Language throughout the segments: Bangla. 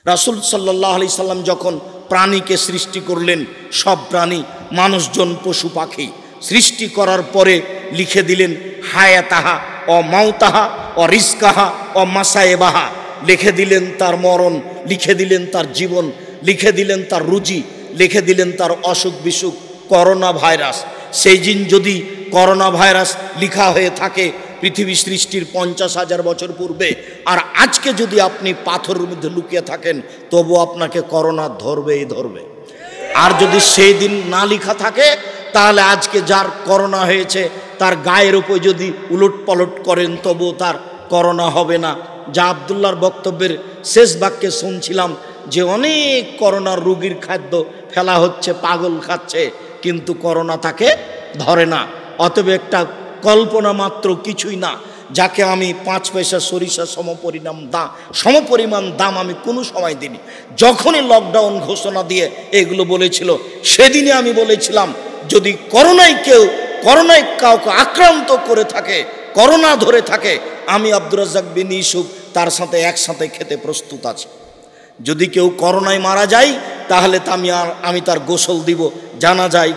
রাসূল সাল্লাল্লাহু আলাইহি সাল্লাম যখন প্রাণীকে সৃষ্টি করলেন, সব প্রাণী মানুষজন পশু পাখি সৃষ্টি করার পরে লিখে দিলেন হায়াতাহা ও মাউতাহা ও রিজকাহা ও মাসায়েবাহা, লিখে দিলেন তার মরণ, লিখে দিলেন তার জীবন, লিখে দিলেন তার রুজি, লিখে দিলেন তার অসুখ বিসুখ। করোনা ভাইরাস, সেই দিন যদি করোনা ভাইরাস লিখা হয়ে থাকে পৃথিবী সৃষ্টির 50,000 বছর পূর্বে, আর আজকে যদি আপনি পাথরের মধ্যে লুকিয়ে থাকেন, তবু আপনাকে করোনা ধরবেই ধরবে। আর যদি সেই দিন না লেখা থাকে, তাহলে আজকে যার করোনা হয়েছে তার গায়ের উপর যদি উলট পালট করেন, তবু তার করোনা হবে না। যা আব্দুল্লাহর বক্তব্যের শেষ বাক্যে শুনছিলাম যে অনেক করোনার রোগীর খাদ্য ফেলা হচ্ছে, পাগল খাচ্ছে, কিন্তু করোনা তাকে ধরে না। অতএব কল্পনা মাত্র, কিছুই না। যাকে আমি 5 পয়সা সরিষা সমপরিমাণ দাম আমি কোনো সময় দিইনি। যখনই লকডাউন ঘোষণা দিয়ে এগুলো বলেছিল, সেদিনে আমি বলেছিলাম যদি করোনায় কাউকে আক্রান্ত করে থাকে, করোনা ধরে থাকে, আমি আব্দুর রাজ্জাক বিন ইউসুফ তার সাথে একসাথে খেতে প্রস্তুত আছি। যদি কেউ করোনায় মারা যায়, তাহলে আমি তার গোসল দিব, জানাজায়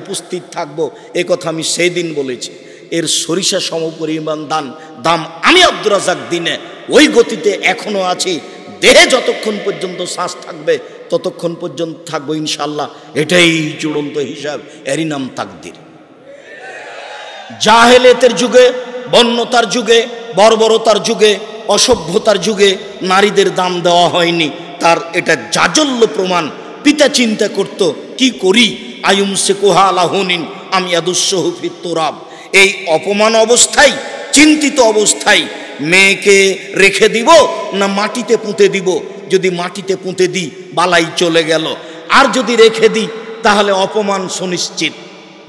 উপস্থিত থাকবো। এ কথা আমি সেই দিন বলেছি। এর সরিষা সমপরিমাণ দাম আমি আব্দুর রাজ্জাক দিনে ওই গতিতে এখনো আছি। দেহে যতক্ষণ পর্যন্ত শ্বাস থাকবে ততক্ষণ পর্যন্ত থাকবো ইনশাল্লাহ। এটাই চূড়ান্ত হিসাব, এরই নাম তাকদির। জাহেলিয়াতের যুগে, বন্যতার যুগে, বর্বরতার যুগে, অসভ্যতার যুগে নারীদের দাম দেওয়া হয়নি। তার এটা জাজল্য প্রমাণ। পিতা চিন্তা করত কি করি, আয়ুম সে কোহালাহনিন আমি আদুসহু ফিত তুরাব। এই অপমান অবস্থায়, চিন্তিত অবস্থায় মেয়েকে রেখে দিব না মাটিতে পুঁতে দিব? যদি মাটিতে পুঁতে দিই বালাই চলে গেল, আর যদি রেখে দিই তাহলে অপমান সুনিশ্চিত।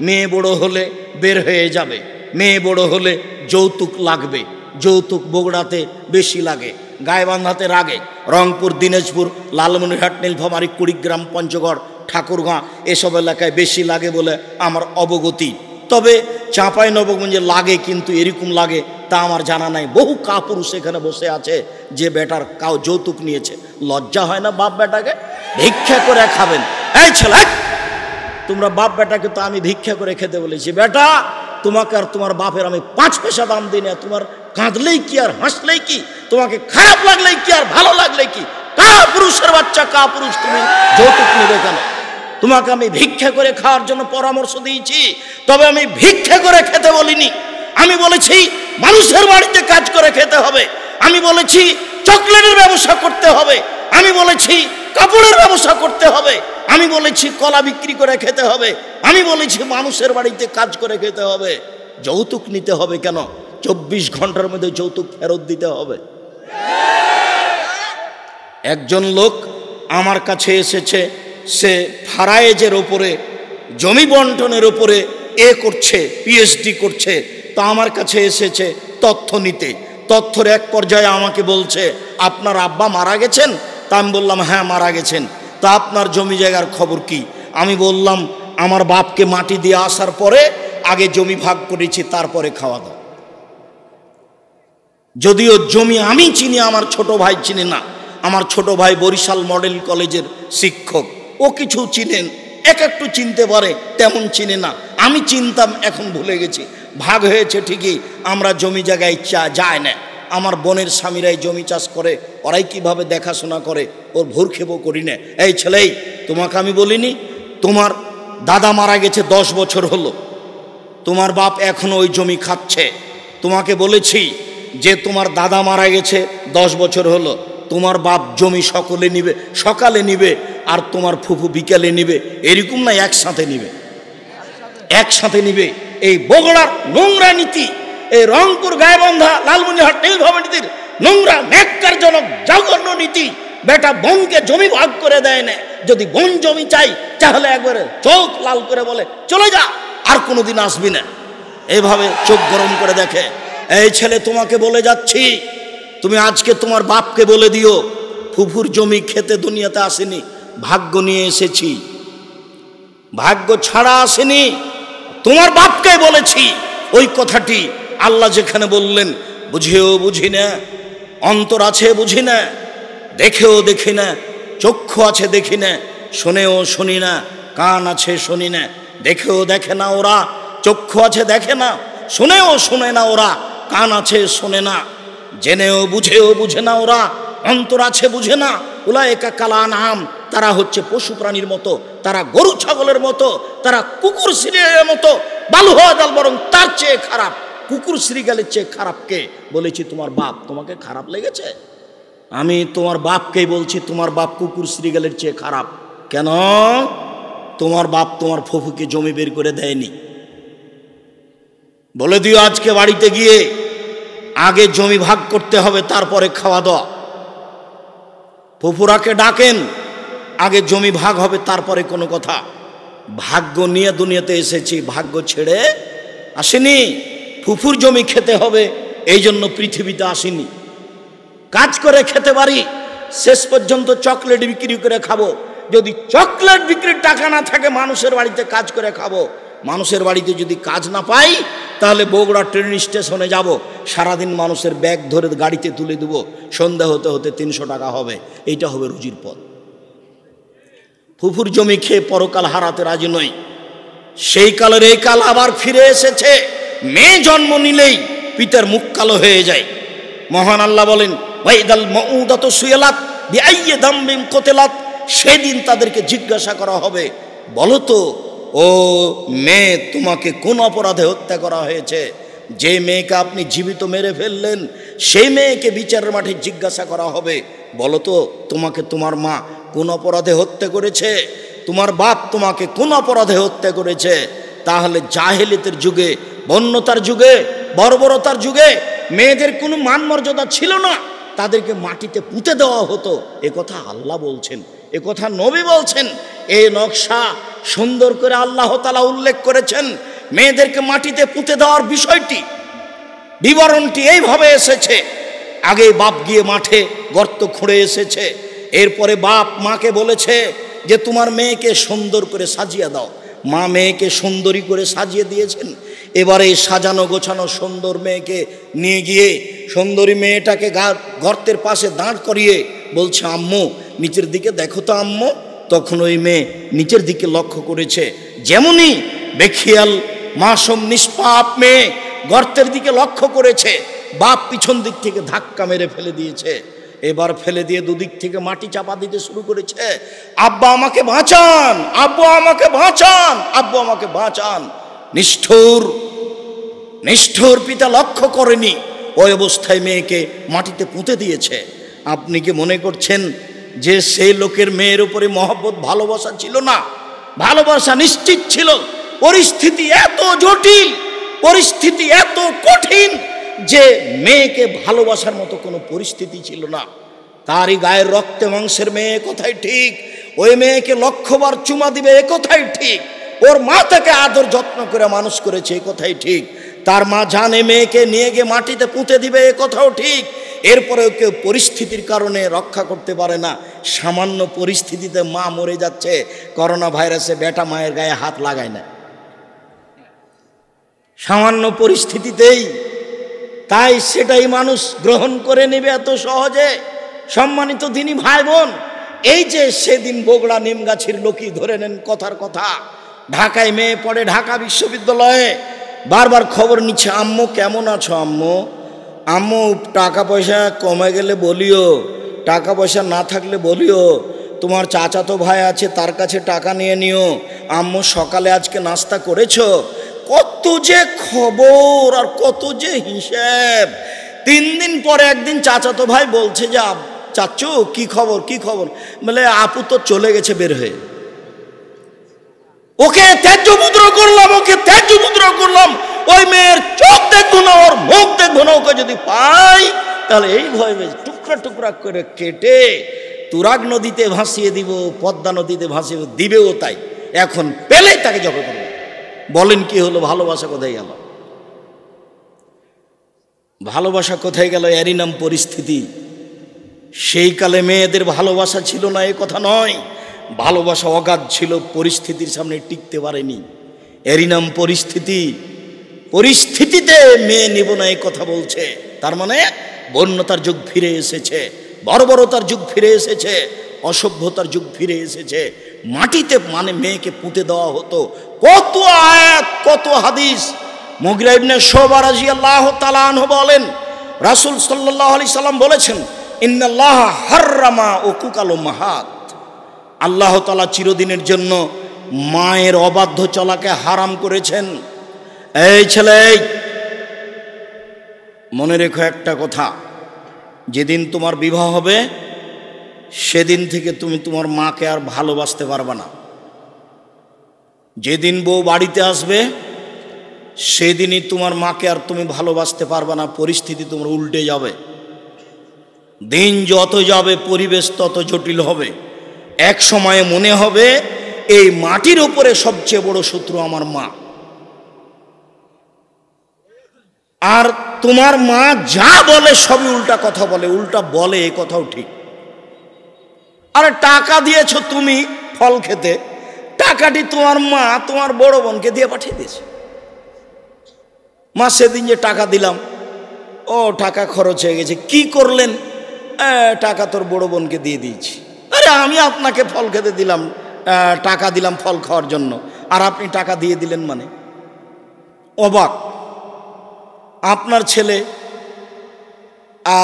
মেয়ে বড় হলে বের হয়ে যাবে, মেয়ে বড় হলে যৌতুক লাগবে। যৌতুক বগুড়াতে বেশি লাগে, গাইবান্ধাতে লাগে, রংপুর, দিনাজপুর, লালমনিরহাট, নীলফামারী, কুড়িগ্রাম, পঞ্চগড়, ঠাকুরগাঁ এসব এলাকায় বেশি লাগে বলে আমার অবগতি। তবে চাঁপাইনবাবগঞ্জে লাগে, কিন্তু এরকম লাগে তা আমার জানা নাই। বহু কাপুরুষ এখানে বসে আছে যে বেটার কাউ যৌতুক নিয়েছে। লজ্জা হয় না বাপ বেটাকে? ভিক্ষা করে খাবেন। এই ছেলে, তোমরা বাপ বেটাকে তো আমি ভিক্ষা করে খেতে বলেছি। বেটা, তোমাকে আর তোমার বাপের আমি 5 পয়সা দাম দিই না। তোমার কাঁদলেই কি আর হাসলেই কি, তোমাকে খারাপ লাগলেই কি আর ভালো লাগলে কি? কাপুরুষের বাচ্চা, কাপুরুষ, তুমি যৌতুক নেবে কেন? তোমাকে আমি ভিক্ষা করে খাওয়ার জন্য পরামর্শ দিয়েছি, তবে আমি ভিক্ষা করে খেতে বলিনি। আমি বলেছি মানুষের বাড়িতে কাজ করে খেতে হবে, আমি বলেছি চকলেটের ব্যবসা করতে হবে, আমি বলেছি কাপড়ের ব্যবসা করতে হবে, আমি বলেছি কলা বিক্রি করে খেতে হবে, আমি বলেছি মানুষের বাড়িতে কাজ করে খেতে হবে। যৌতুক নিতে হবে কেন? 24 ঘন্টার মধ্যে যৌতুক ফেরত দিতে হবে। একজন লোক আমার কাছে এসেছে, সে ফারায়েজের ওপরে, জমি বন্টনের ওপরে করছে, পিএইচডি করছে। তো আমার কাছে এসেছে তথ্য নিতে। তথ্যর এক পর্যায়ে আমাকে বলছে আপনার আব্বা মারা গেছেন? তা আমি বললাম হ্যাঁ মারা গেছেন। তা আপনার জমি জায়গার খবর কি? আমি বললাম আমার বাপকে মাটি দিয়ে আসার পরে আগে জমি ভাগ করেছি, তারপরে খাওয়া দাওয়া। যদিও জমি আমি চিনি, আমার ছোট ভাই চিনি না। আমার ছোট ভাই বরিশাল মডেল কলেজের শিক্ষক, ও কিছু চিনেন, একটু চিনতে পারে, তেমন চিনে না। আমি চিনতাম, এখন ভুলে গেছি। ভাগ হয়েছে ঠিকই, আমরা জমি জায়গায় যায় না। আমার বোনের স্বামীরাই জমি চাষ করে, ওরাই কিভাবে দেখাশোনা করে, ওর ভুরক্ষেপও করি না। এই ছেলেই, তোমাকে আমি বলিনি তোমার দাদা মারা গেছে 10 বছর হলো, তোমার বাপ এখনো ওই জমি খাচ্ছে? তোমাকে বলেছি যে তোমার দাদা মারা গেছে 10 বছর হলো, তোমার বাপ জমি সকালে নিবে আর তোমার ফুফু বিকেলে নিবে, এরকম না, একসাথে নিবে। এই বগুড়ার নোংরা নীতি, এই রংপুর, গাইবান্ধা, লালমনিরহাট, নীলফামারীর নোংরা ন্যাক্কারজনক জঘন্য নীতি। বেটা বোনকে জমি ভাগ করে দেয় না, যদি বোন জমি চাই তাহলে একবারে চোখ লাল করে বলে চলে যা, আর কোনোদিন আসবি না। এইভাবে চোখ গরম করে দেখে। এই ছেলে, তোমাকে বলে যাচ্ছি, তুমি আজকে তোমার বাপকে বলে দিও ফুফুর জমি খেতে দুনিয়াতে আসেনি, ভাগ্য নিয়ে এসেছি, ভাগ্য ছাড়া আসেনি। তোমার বাপকে বলেছি ওই কথাটি। আল্লাহ যেখানে বললেন বুঝেও বুঝি না, অন্তর আছে বুঝি না, দেখেও দেখি না, চক্ষু আছে দেখি না, শোনেও শুনি না, কান আছে শুনি না, দেখেও দেখে না ওরা, চক্ষু আছে দেখে না, শুনেও শুনে না ওরা, কান আছে শোনে না, জেনেও বুঝেও বুঝে না ওরা, অন্তর আছে বুঝে না। উলায়েকা কাল আনআম, তারা হচ্ছে পশু প্রাণীর মতো, তারা গরু ছাগলের মতো, তারা কুকুর শ্রীগালের মতো। বালু হওয়া জাল, বরং তার চেয়ে খারাপ। কুকুর শ্রীগালের চেয়ে খারাপ কে? বলেছি তোমার বাপ। তোমাকে খারাপ লেগেছে? আমি তোমার বাপকেই বলছি, তোমার বাপ কুকুর শ্রীগালের চেয়ে খারাপ। কেন? তোমার বাপ তোমার ফুফুকে জমি বের করে দেয়নি। বলে দিও আজকে বাড়িতে গিয়ে, আগে জমি ভাগ করতে হবে, তারপরে খাওয়া দাওয়া। ফুফুরাকে ডাকেন, আগে জমি ভাগ হবে, তারপরে কোনো কথা। ভাগ্য নিয়ে দুনিয়াতে এসেছি, ভাগ্য ছেড়ে আসেনি। ফুফুর জমি খেতে হবে এই জন্য পৃথিবীতে আসেনি। কাজ করে খেতে পারি, শেষ পর্যন্ত চকলেট বিক্রি করে খাবো। যদি চকলেট বিক্রির টাকা না থাকে, মানুষের বাড়িতে কাজ করে খাবো। মানুষের বাড়িতে যদি কাজ না পাই, তাহলে বগুড়া ট্রেন স্টেশনে যাব, সারাদিন মানুষের ব্যাগ ধরে গাড়িতে তুলে দেবো, সন্ধ্যা হতে হতে 300 টাকা হবে। এইটা হবে রুজির পথ। ফুফুর জমি খেয়ে পরকাল হারাতে রাজি নই। সেই কালের এই কাল আবার ফিরে এসেছে। মেয়ে জন্ম নিলেই পিতার মুখ কালো হয়ে যায়। মহান আল্লাহ বলেন, ওয়াইদাল মাউদাতু সুইলাত বিআইয়ি দামবিন কুতিলাত, সেদিন তাদেরকে জিজ্ঞাসা করা হবে, বলো তো ও মেয়ে, তোমাকে কোন অপরাধে হত্যা করা হয়েছে? যে মেয়েকে আপনি জীবিত মেরে ফেললেন, সেই মেয়েকে বিচারের মাঠে জিজ্ঞাসা করা হবে, বলো তো তোমাকে তোমার মা কোন অপরাধে হত্যা করেছে? তোমার বাপ তোমাকে কোন অপরাধে হত্যা করেছে? তাহলে জাহেলিয়াতের যুগে, বন্যতার যুগে, বর্বরতার যুগে মেয়েদের কোনো মান মর্যাদা ছিল না, তাদেরকে মাটিতে পুঁতে দেওয়া হতো। এ কথা আল্লাহ বলছেন, এ কথা নবী বলছেন। এই নকশা সুন্দর করে আল্লাহ তাআলা উল্লেখ করেছেন। মেয়েদেরকে মাটিতে পুঁতে দেওয়ার বিষয়টি, বিবরণটি এইভাবে এসেছে। আগে বাপ গিয়ে মাঠে গর্ত খুঁড়ে এসেছে, এরপরে বাপ মাকে বলেছে যে তোমার মেয়েকে সুন্দর করে সাজিয়ে দাও। মা মেয়েকে সুন্দরী করে সাজিয়ে দিয়েছেন। এবারে সাজানো গোছানো সুন্দর মেয়েকে নিয়ে গিয়ে সুন্দরী মেয়েটাকে গর্তের পাশে দাঁড় করিয়ে বলছে, আম্মু নিচের দিকে দেখো তো আম্মু। তখন ওই মেয়ে নিচের দিকে লক্ষ্য করেছে। যেমনই বেখিয়াল মাসুম নিষ্পাপ মেয়ে গর্তের দিকে লক্ষ্য করেছে, বাপ পিছন দিক থেকে ধাক্কা মেরে ফেলে দিয়েছে। এবার ফেলে দিয়ে দুদিক থেকে মাটি চাপা দিতে শুরু করেছে, আব্বা আমাকে বাঁচান, আব্বু আমাকে বাঁচান, আব্বু আমাকে বাঁচান। নিষ্ঠুর নিষ্ঠুর পিতা লক্ষ্য করেনি, ওই অবস্থায় মেয়েকে মাটিতে পুঁতে দিয়েছে। আপনি কি মনে করছেন যে সেই লোকের মেয়ের উপরে মহব্বত ভালোবাসা ছিল না? ভালোবাসা নিশ্চিত ছিল। পরিস্থিতি এত জটিল, পরিস্থিতি এত কঠিন যে মেয়েকে ভালোবাসার মতো কোনো পরিস্থিতি ছিল না। তারই গায়ের রক্তে মাংসের মেয়ে, কথাই ঠিক। ওই মেয়েকে লক্ষবার চুমা দিবে, এ কথাই ঠিক। ওর মা তাকে আদর যত্ন করে মানুষ করেছে, এ কথাই ঠিক। তার মা জানে মেয়েকে নিয়ে গিয়ে মাটিতে পুঁতে দিবে, এ কথাও ঠিক। এরপরেও কেউ পরিস্থিতির কারণে রক্ষা করতে পারে না। সামান্য পরিস্থিতিতে মা মরে যাচ্ছে, করোনা ভাইরাসে বেটা মায়ের গায়ে হাত লাগায় না, সামান্য পরিস্থিতিতেই। তাই সেটাই মানুষ গ্রহণ করে নেবে এত সহজে। সম্মানিত দিনী ভাই বোন, এই যে সেদিন বগুড়া নিমগাছির লোকই ধরে নেন, কথার কথা, ঢাকায় মেয়ে পড়ে, ঢাকা বিশ্ববিদ্যালয়ে, বারবার খবর নিচ্ছে, আম্মু কেমন আছো আম্মু? আম্মু টাকা পয়সা কমে গেলে বলিও, টাকা পয়সা না থাকলে বলিও, তোমার চাচাতো ভাই আছে তার কাছে টাকা নিয়ে নিও। আম্মু সকালে আজকে নাস্তা করেছো? কত যে খবর আর কত যে হিসেব। 3 দিন পরে একদিন চাচাতো ভাই বলছে যে, চাচু কি খবর, কি খবর? বলে আপু তো চলে গেছে বের হয়ে। ওকে ত্যায্যপুত্র করলাম, ওকে ত্যায্যপুত্র করলাম। ওই মেয়ের চোখ দেখবো না, ওর মুখ দেখবো না। ওকে যদি পাই তাহলে এই ভয়ে টুকরা টুকরা করে কেটে তুরাগ নদীতে ভাসিয়ে দিব, পদ্মা নদীতে ভাসিয়ে দিবেও তাই। এখন পেলে তাকে জব্দ করবে। বলেন কি হলো? ভালোবাসা কোথায় গেল? ভালোবাসা কোথায় গেল? এরই নাম পরিস্থিতি। সেই কালে মেয়েদের ভালোবাসা ছিল না এ কথা নয়, ভালোবাসা অগাধ ছিল, পরিস্থিতির সামনে টিকতে পারেনি। এরই নাম পরিস্থিতি। পরিস্থিতিতে মেয়ে নিব না এ কথা বলছে, তার মানে বন্যতার যুগ ফিরে এসেছে। বর্বরতার যুগ ফিরে এসেছে, অসভ্যতার যুগ ফিরে এসেছে। মাটিতে মানে মেয়েকে পুঁতে দেওয়া হতো। কত আয়াত, কত হাদিস। মুগিরা ইবনে শুবা রাদিয়াল্লাহু তাআলা আনহু বলেন, রাসূল সাল্লাল্লাহু আলাইহি সাল্লাম বলেছেন, ইন্নাল্লাহা হাররামা উকুকাল উম্মাহাত, আল্লাহ তাআলা চিরদিনের জন্য মায়ের অবাধ্য চলাকে হারাম করেছেন। এই ছেলে, মনে রেখো একটা কথা, যেদিন তোমার বিবাহ হবে সেদিন থেকে তুমি তোমার মাকে আর ভালোবাসতে পারবে না। যেদিন বউ বাড়িতে আসবে সেদিনই তোমার মাকে আর তুমি ভালোবাসতে পারবে না। পরিস্থিতি তোমার উল্টে যাবে। দিন যত যাবে পরিবেশ তত জটিল হবে। এক সময়ে মনে হবে এই মাটির উপরে সবচেয়ে বড় শত্রু আমার মা। আর তোমার মা যা বলে সবই উল্টা কথা বলে, উল্টা বলে, এই কথাও ঠিক। আরে টাকা দিয়েছ তুমি ফল খেতে, টাকাটি তোমার মা তোমার বড় বোনকে দিয়ে পাঠিয়ে দিয়েছে। মা সেদিন যে টাকা দিলাম, ও টাকা খরচ হয়ে গেছে। কি করলেন? টাকা তোর বড় বোনকে দিয়ে দিয়েছি। আরে আমি আপনাকে ফল খেতে দিলাম, টাকা দিলাম ফল খাওয়ার জন্য, আর আপনি টাকা দিয়ে দিলেন মানে? অবাক। আপনার ছেলে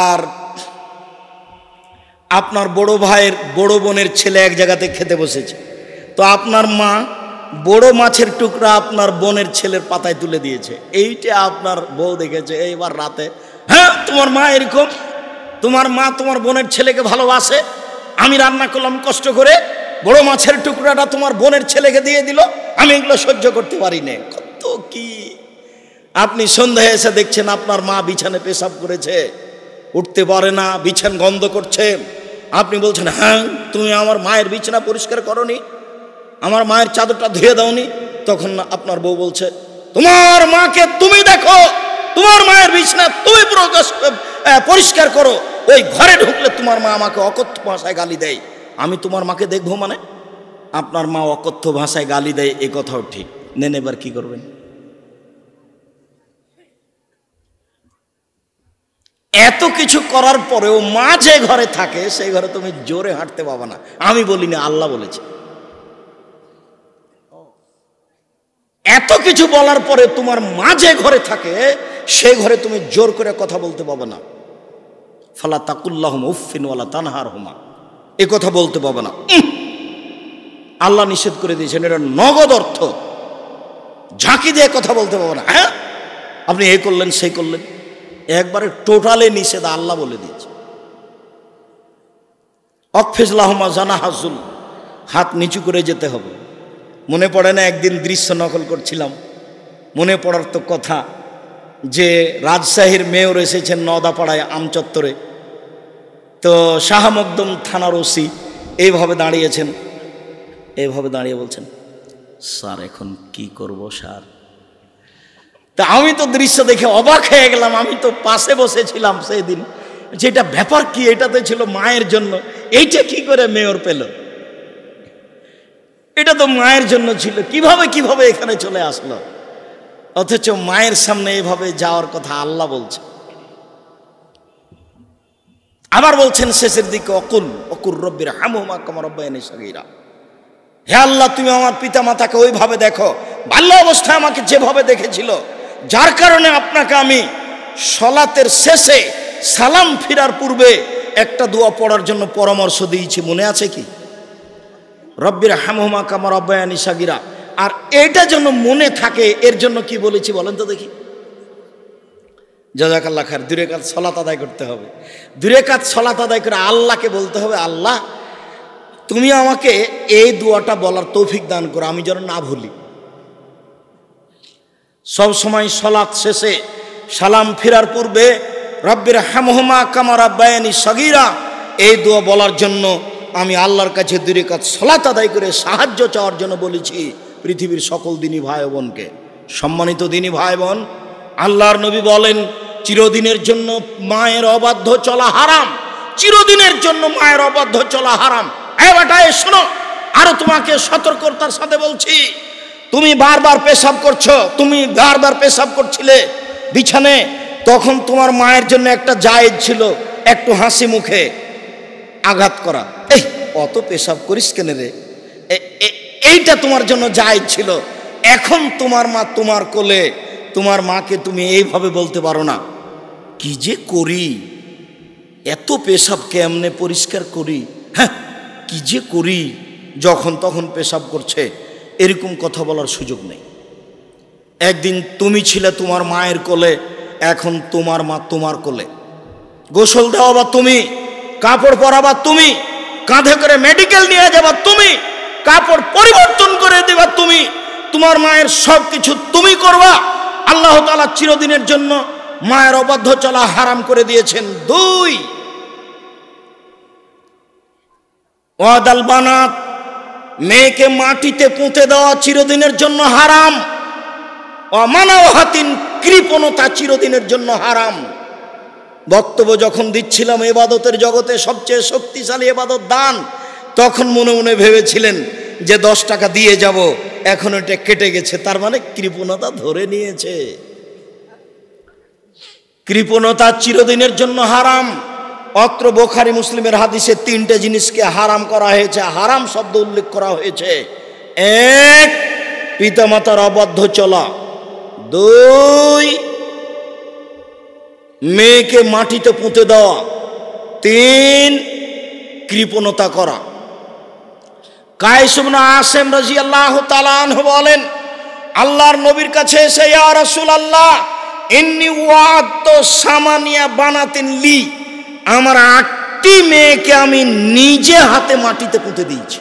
আর আপনার বড় ভাইয়ের বড় বোনের ছেলে এক জায়গাতে খেতে বসেছে, তো আপনার মা বড় মাছের টুকরা আপনার বোনের ছেলের পাতায় তুলে দিয়েছে। এইটা আপনার বউ দেখেছে। এইবার রাতে, হ্যাঁ তোমার মা এরকম, তোমার মা তোমার বোনের ছেলেকে ভালোবাসে, আমি রান্না করলাম কষ্ট করে, বড় মাছের টুকরাটা তোমার বোনের ছেলেকে দিয়ে দিল, আমি এগুলো সহ্য করতে পারি না। কত কি! আপনি সন্ধ্যায় এসে দেখছেন আপনার মা বিছানে পেশাব করেছে, উঠতে পারে না, বিছান গন্ধ করছে। আপনি বলছেন, হ্যাঁ তুমি আমার মায়ের বিছানা পরিষ্কার করনি, আমার মায়ের চাদরটা ধুয়ে দাওনি। তখন আপনার বউ বলছে, তোমার মাকে তুমি দেখো, তোমার মায়ের বিছানা তুমি পরিষ্কার করো। ওই ঘরে ঢুকলে তোমার মা আমাকে অকথ্য ভাষায় গালি দেয়, আমি তোমার মাকে দেখবো মানে? আপনার মা অকথ্য ভাষায় গালি দেয়, এ কথাও ঠিক। নেন, এবার কি করবেন? এত কিছু করার পরেও মা যে ঘরে থাকে সেই ঘরে তুমি জোরে হাঁটতে পাবে না। আমি বলিনি, আল্লাহ বলেছে। এত কিছু বলার পরে তোমার মা যে ঘরে থাকে সেই ঘরে তুমি জোর করে কথা বলতে পাবে না। ফালা তাকুল্লাহুমা উফফিন ওয়ালা তানহারহুমা, এ কথা বলতে পাবে না। আল্লাহ নিষেধ করে দিয়েছেন, এটা নগদ অর্থ। ঝাঁকি দিয়ে কথা বলতে পাবে না। হ্যাঁ আপনি এ করলেন সেই করলেন, একবারে টোটালে নিষেধ, আল্লাহ বলে দিয়েছে। অকফিজলাহুমা জানাহাজুল, হাত নিচু করে যেতে হবে। মনে পড়ে না একদিন দৃশ্য নকল করছিলাম, মনে পড়ার তো কথা যে রাজশাহীর মেয়র এসেছেন নওদাপাড়ায় আমচত্বরে, তো শাহ মকদুম থানার ওসি এইভাবে দাঁড়িয়েছেন, এইভাবে দাঁড়িয়ে বলছেন, স্যার এখন কি করব স্যার? তা আমি তো দৃশ্য দেখে অবাক হয়ে গেলাম। আমি তো পাশে বসেছিলাম সেই দিন, যেটা ব্যাপার কি, এটাতে ছিল মায়ের জন্য, এইটা কি করে মেয়র পেল? এটা তো মায়ের জন্য ছিল, কিভাবে এখানে চলে আসলো? অথচ মায়ের সামনে এভাবে যাওয়ার কথা আল্লাহ বলছে। আবার বলছেন শেষের দিকে, অকুর রব্বির হামহুমা কামা রাব্বায়ানি সগীরা, হে আল্লাহ তুমি আমার পিতা মাতাকে ওইভাবে দেখো বাল্য অবস্থায় আমাকে যেভাবে দেখেছিল, যার কারণে আপনাকে আমি সলাতের শেষে সালাম ফিরার পূর্বে একটা দোয়া পড়ার জন্য পরামর্শ দিয়েছি, মনে আছে কি? রব্বির হামহুমা কামা রাব্বায়ানি সগীরা। আর এটা যেন মনে থাকে এর জন্য কি বলেছি বলেন তো দেখি? জাযাকাল্লাহ খায়ের। 2 রাকাত সালাত আদায় করতে হবে। 2 রাকাত সালাত আদায় করে আল্লাহকে বলতে হবে, আল্লাহ তুমি আমাকে এই দোয়াটা বলার তৌফিক দান করো, আমি যেন না ভুলি। সব সময় সালাত শেষে সালাম ফেরার পূর্বে রব্বির হামহুমা কামা রাব্বায়ানি সগীরা এই দোয়া বলার জন্য আমি আল্লাহর কাছে 2 রাকাত সালাত আদায় করে সাহায্য চাওয়ার জন্য বলেছি পৃথিবীর সকল দিনী ভাই বোনকে। সম্মানিত দিনী ভাই বোন, আল্লাহর নবী বলেন চিরদিনের জন্য মায়ের অবাধ্য চলা হারাম, চিরদিনের জন্য মায়ের অবাধ্য চলা হারাম। এই বেটা শোনো, আরো তোমাকে সতর্কতার সাথে বলছি, তুমি বারবার পেশাব করছো, তুমি বারবার পেশাব করছিলে বিছানে, তখন তোমার মায়ের জন্য একটা জায়েজ ছিল একটু হাসি মুখে, আঘাত করা, এই অত পেশাব করিস কেন রে, এইটা তোমার জন্য জায়েজ ছিল। এখন তোমার মা তোমার কোলে, তোমার মাকে তুমি এইভাবে বলতে পারো না। কি যে করি, এত পেশাব কেমনে পরিষ্কার করি, হ্যাঁ কি যে করি, যখন তখন পেশাব করছে, এরকম কথা বলার সুযোগ নেই। একদিন তুমি ছিলে তোমার মায়ের কোলে, এখন তোমার মা তোমার কোলে। গোসল দেওয়া বা তুমি, কাপড় পরাবা তুমি, কাঁধে করে মেডিকেল নিয়ে যাবা তুমি, কাপড় পরিবর্তন করে দেবা তুমি, তোমার মায়ের সব কিছু তুমি করবা। আল্লাহ তাআলা চিরদিনের জন্য মায়ের অবাধ্য চলা হারাম করে দিয়েছেন। 2, ওয়াদাল বানাত, মেয়েকে মাটিতে পুঁতে দেওয়া চিরদিনের জন্য হারাম। অমানওয়াতিন, কৃপণতা চিরদিনের জন্য হারাম। বক্তব্য যখন দিচ্ছিলাম ইবাদতের জগতে সবচেয়ে শক্তিশালী ইবাদত দান, তখন মনে মনে ভেবেছিলেন যে 10 টাকা দিয়ে যাব, এখন এটা কেটে গেছে, তার মানে কৃপণতা ধরে নিয়েছে। কৃপণতা চিরদিনের জন্য হারাম। অত্র বুখারী মুসলিমের হাদিসে 3টে জিনিসকে হারাম করা হয়েছে, হারাম শব্দ উল্লেখ করা হয়েছে। 1, পিতামাতার অবাধ্য চলা। 2, মেয়েকে মাটিতে পুঁতে দেওয়া। 3, কৃপণতা করা। কায়েস ইবনে আসিম রাদিয়াল্লাহু তাআলা আনহু বলেন, আল্লাহর নবীর কাছে এসে, ইয়া রাসূলুল্লাহ, ইন্নী ওয়াদতু সামানিয়া বানাতিন লি, আমার 8টি মেয়েকে আমি নিজে হাতে মাটিতে পুঁতে দিয়েছি।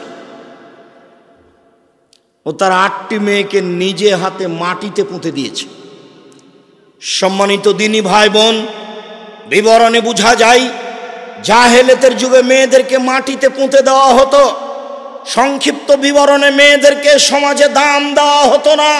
ও তার 8টি মেয়েকে নিজে হাতে মাটিতে পুঁতে দিয়েছে। সম্মানিত দিনী ভাই বোন, বিবরণে বোঝা যায় জাহেলিয়াতের যুগে মেয়েদেরকে মাটিতে পুঁতে দেওয়া হতো। সংক্ষিপ্ত বিবরণে মেয়েদেরকে সমাজে দাম দেওয়া হতো না।